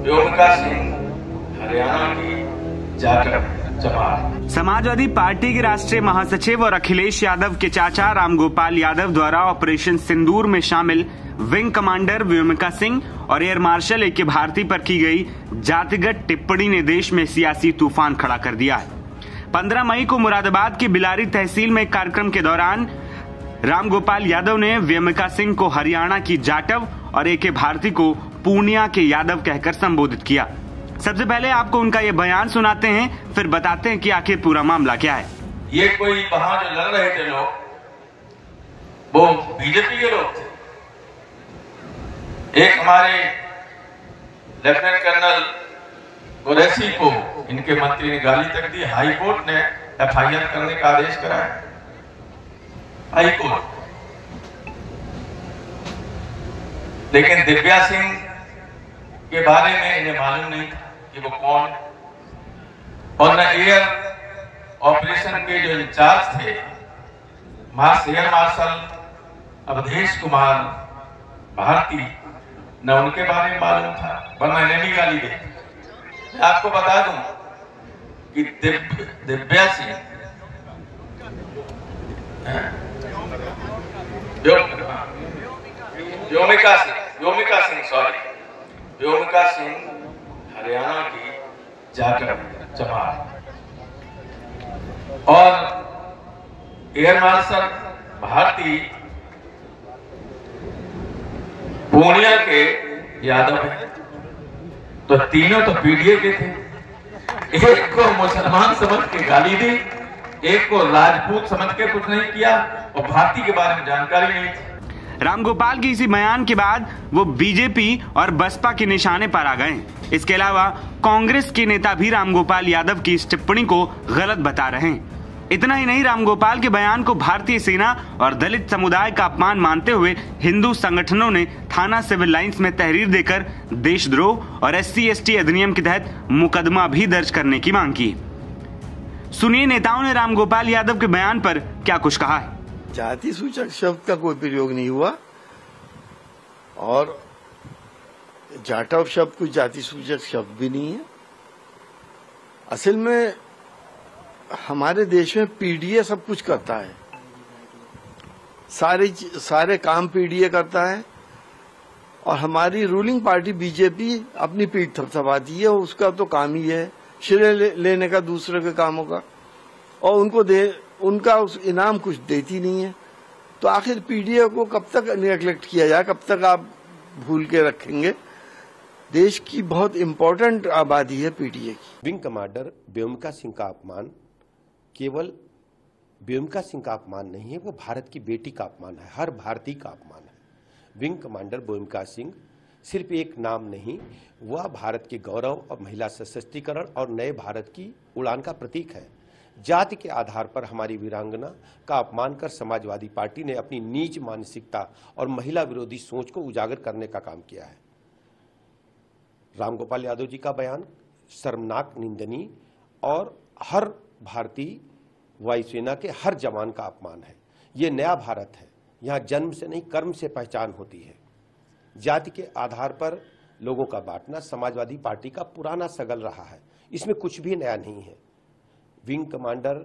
व्योमिका सिंह हरियाणा की जाटव जमात। समाजवादी पार्टी के राष्ट्रीय महासचिव और अखिलेश यादव के चाचा रामगोपाल यादव द्वारा ऑपरेशन सिंदूर में शामिल विंग कमांडर व्योमिका सिंह और एयर मार्शल ए के भारती पर की गई जातिगत टिप्पणी ने देश में सियासी तूफान खड़ा कर दिया है। 15 मई को मुरादाबाद की बिलारी तहसील में एक कार्यक्रम के दौरान रामगोपाल यादव ने व्योमिका सिंह को हरियाणा की जाटव और ए के भारती को पूर्णिया के यादव कहकर संबोधित किया। सबसे पहले आपको उनका ये बयान सुनाते हैं, फिर बताते हैं कि आखिर पूरा मामला क्या है। ये कोई वहां जो लड़ रहे थे लोग, वो बीजेपी के लोग थे। एक हमारे लेफ्टिनेंट कर्नल कुरैशी को इनके मंत्री ने गाली तक दी। हाई कोर्ट ने FIR करने का आदेश कराया। High court. लेकिन दिव्या सिंह के बारे में इन्हें मालूम नहीं था कि वो कौन, और न एयर ऑपरेशन के जो इंचार्ज थे एयर मार्शल अवधेश कुमार भारती, न उनके बारे में मालूम था, वरना इन्हें भी गाली दे। मैं आपको बता दूं कि दिव्या सिंह व्योमिका सिंह हरियाणा की जाटव जमात और एयर मार्शल भारती पूर्णिया के यादव हैं। तो तीनों तो पीडीए के थे। एक को मुसलमान समझ के गाली दी, एक को राजपूत समझ के कुछ नहीं किया, और भारती के बारे में जानकारी नहीं थी। रामगोपाल की इसी बयान के बाद वो बीजेपी और बसपा के निशाने पर आ गए। इसके अलावा कांग्रेस के नेता भी रामगोपाल यादव की इस टिप्पणी को गलत बता रहे हैं। इतना ही नहीं, रामगोपाल के बयान को भारतीय सेना और दलित समुदाय का अपमान मानते हुए हिंदू संगठनों ने थाना सिविल लाइंस में तहरीर देकर देशद्रोह और SC/ST अधिनियम के तहत मुकदमा भी दर्ज करने की मांग की। सुनिए नेताओं ने रामगोपाल यादव के बयान पर क्या कुछ कहा है। जाति सूचक शब्द का कोई प्रयोग नहीं हुआ, और जाटव शब्द कोई जाति सूचक शब्द भी नहीं है। असल में हमारे देश में पीडीए सब कुछ करता है, सारे काम पीडीए करता है, और हमारी रूलिंग पार्टी बीजेपी अपनी पीठ थपथपाती है। उसका तो काम ही है श्रेय लेने का दूसरे के कामों का, और उनका उस इनाम कुछ देती नहीं है। तो आखिर पीडीए को कब तक निगलेक्ट किया जाए, कब तक आप भूल के रखेंगे? देश की बहुत इम्पोर्टेंट आबादी है पीडीए की। विंग कमांडर व्योमिका सिंह का अपमान केवल व्योमिका सिंह का अपमान नहीं है, वो भारत की बेटी का अपमान है, हर भारतीय का अपमान है। विंग कमांडर व्योमिका सिंह सिर्फ एक नाम नहीं, वह भारत के गौरव और महिला सशक्तिकरण और नए भारत की उड़ान का प्रतीक है। जाति के आधार पर हमारी वीरांगना का अपमान कर समाजवादी पार्टी ने अपनी नीच मानसिकता और महिला विरोधी सोच को उजागर करने का काम किया है। रामगोपाल यादव जी का बयान शर्मनाक, निंदनीय और हर भारतीय वायुसेना के हर जवान का अपमान है। ये नया भारत है, यहाँ जन्म से नहीं कर्म से पहचान होती है। जाति के आधार पर लोगों का बांटना समाजवादी पार्टी का पुराना सगल रहा है, इसमें कुछ भी नया नहीं है। विंग कमांडर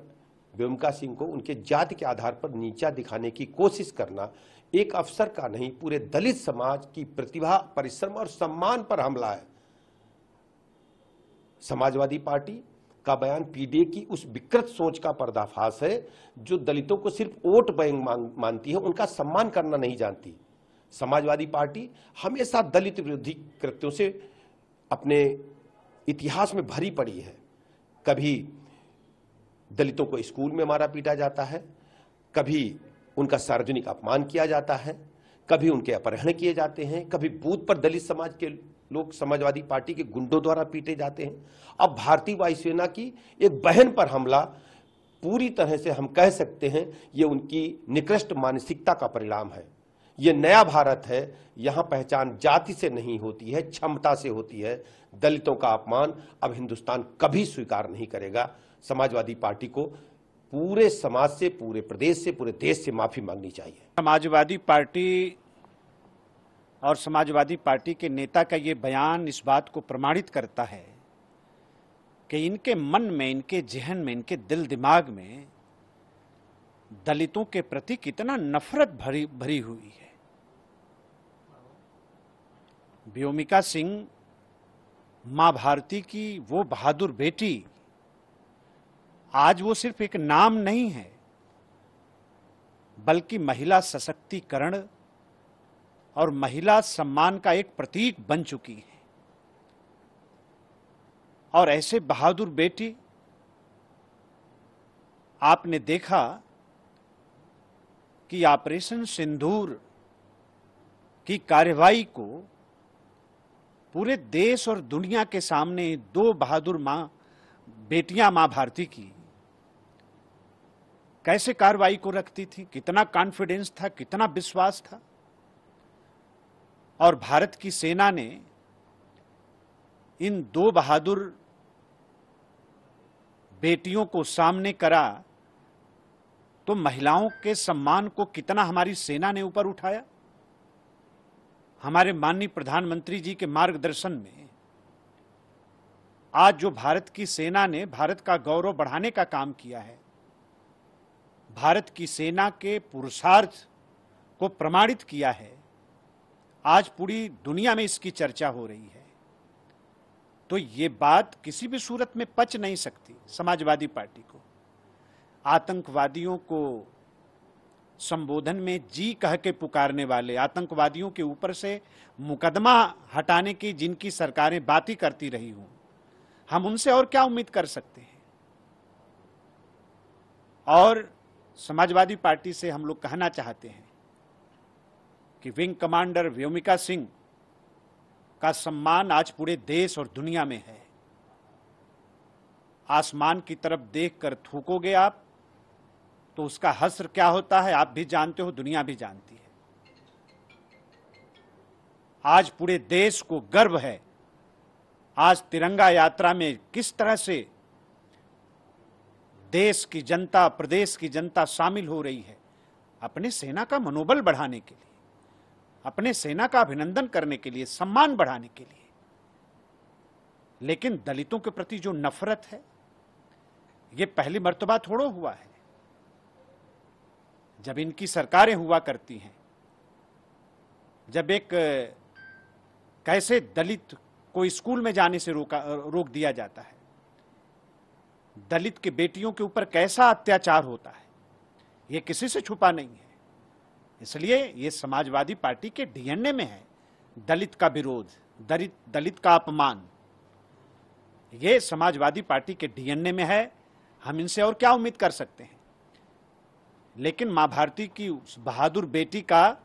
व्योमिका सिंह को उनके जाति के आधार पर नीचा दिखाने की कोशिश करना एक अफसर का नहीं, पूरे दलित समाज की प्रतिभा, परिश्रम और सम्मान पर हमला है। समाजवादी पार्टी का बयान पीडीए की उस विकृत सोच का पर्दाफाश है, जो दलितों को सिर्फ वोट बैंक मानती है, उनका सम्मान करना नहीं जानती। समाजवादी पार्टी हमेशा दलित विरोधी कृत्यों से अपने इतिहास में भरी पड़ी है। कभी दलितों को स्कूल में मारा पीटा जाता है, कभी उनका सार्वजनिक अपमान किया जाता है, कभी उनके अपहरण किए जाते हैं, कभी बूथ पर दलित समाज के लोग समाजवादी पार्टी के गुंडों द्वारा पीटे जाते हैं। अब भारतीय वायुसेना की एक बहन पर हमला पूरी तरह से हम कह सकते हैं ये उनकी निकृष्ट मानसिकता का परिणाम है। ये नया भारत है, यहां पहचान जाति से नहीं होती है, क्षमता से होती है। दलितों का अपमान अब हिंदुस्तान कभी स्वीकार नहीं करेगा। समाजवादी पार्टी को पूरे समाज से, पूरे प्रदेश से, पूरे देश से माफी मांगनी चाहिए। समाजवादी पार्टी और समाजवादी पार्टी के नेता का ये बयान इस बात को प्रमाणित करता है कि इनके मन में, इनके जहन में, इनके दिल दिमाग में दलितों के प्रति कितना नफरत भरी हुई है। व्योमिका सिंह मां भारती की वो बहादुर बेटी आज वो सिर्फ एक नाम नहीं है, बल्कि महिला सशक्तिकरण और महिला सम्मान का एक प्रतीक बन चुकी है। और ऐसे बहादुर बेटी आपने देखा कि ऑपरेशन सिंदूर की कार्रवाई को पूरे देश और दुनिया के सामने दो बहादुर बेटियां मां भारती की कैसे कार्रवाई को रखती थी, कितना कॉन्फिडेंस था, कितना विश्वास था। और भारत की सेना ने इन दो बहादुर बेटियों को सामने करा तो महिलाओं के सम्मान को कितना हमारी सेना ने ऊपर उठाया। हमारे माननीय प्रधानमंत्री जी के मार्गदर्शन में आज जो भारत की सेना ने भारत का गौरव बढ़ाने का काम किया है, भारत की सेना के पुरुषार्थ को प्रमाणित किया है, आज पूरी दुनिया में इसकी चर्चा हो रही है। तो ये बात किसी भी सूरत में पच नहीं सकती समाजवादी पार्टी को। आतंकवादियों को संबोधन में जी कह के पुकारने वाले, आतंकवादियों के ऊपर से मुकदमा हटाने की जिनकी सरकारें बातें करती रही हों, हम उनसे और क्या उम्मीद कर सकते हैं। और समाजवादी पार्टी से हम लोग कहना चाहते हैं कि विंग कमांडर व्योमिका सिंह का सम्मान आज पूरे देश और दुनिया में है। आसमान की तरफ देखकर थूकोगे आप तो उसका हश्र क्या होता है आप भी जानते हो, दुनिया भी जानती है। आज पूरे देश को गर्व है, आज तिरंगा यात्रा में किस तरह से देश की जनता, प्रदेश की जनता शामिल हो रही है, अपने सेना का मनोबल बढ़ाने के लिए, अपने सेना का अभिनंदन करने के लिए, सम्मान बढ़ाने के लिए। लेकिन दलितों के प्रति जो नफरत है, ये पहली मर्तबा थोड़ा हुआ है। जब इनकी सरकारें हुआ करती हैं, जब एक कैसे दलित को स्कूल में जाने से रोक दिया जाता है, दलित के बेटियों के ऊपर कैसा अत्याचार होता है, ये किसी से छुपा नहीं है। इसलिए ये समाजवादी पार्टी के डीएनए में है दलित का विरोध, दलित का अपमान। ये समाजवादी पार्टी के डीएनए में है, हम इनसे और क्या उम्मीद कर सकते हैं। लेकिन मां भारती की उस बहादुर बेटी का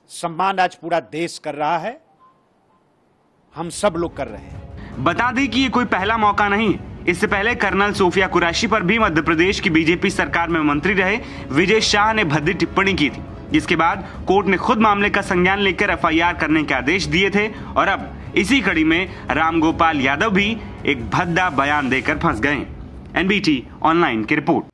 सम्मान आज पूरा देश कर रहा है, हम सब लोग कर रहे हैं। बता दें कि ये कोई पहला मौका नहीं। इससे पहले कर्नल सोफिया कुरैशी पर भी मध्य प्रदेश की बीजेपी सरकार में मंत्री रहे विजय शाह ने भद्दी टिप्पणी की थी, जिसके बाद कोर्ट ने खुद मामले का संज्ञान लेकर एफआईआर करने के आदेश दिए थे। और अब इसी कड़ी में रामगोपाल यादव भी एक भद्दा बयान देकर फंस गए। एनबीटी ऑनलाइन की रिपोर्ट।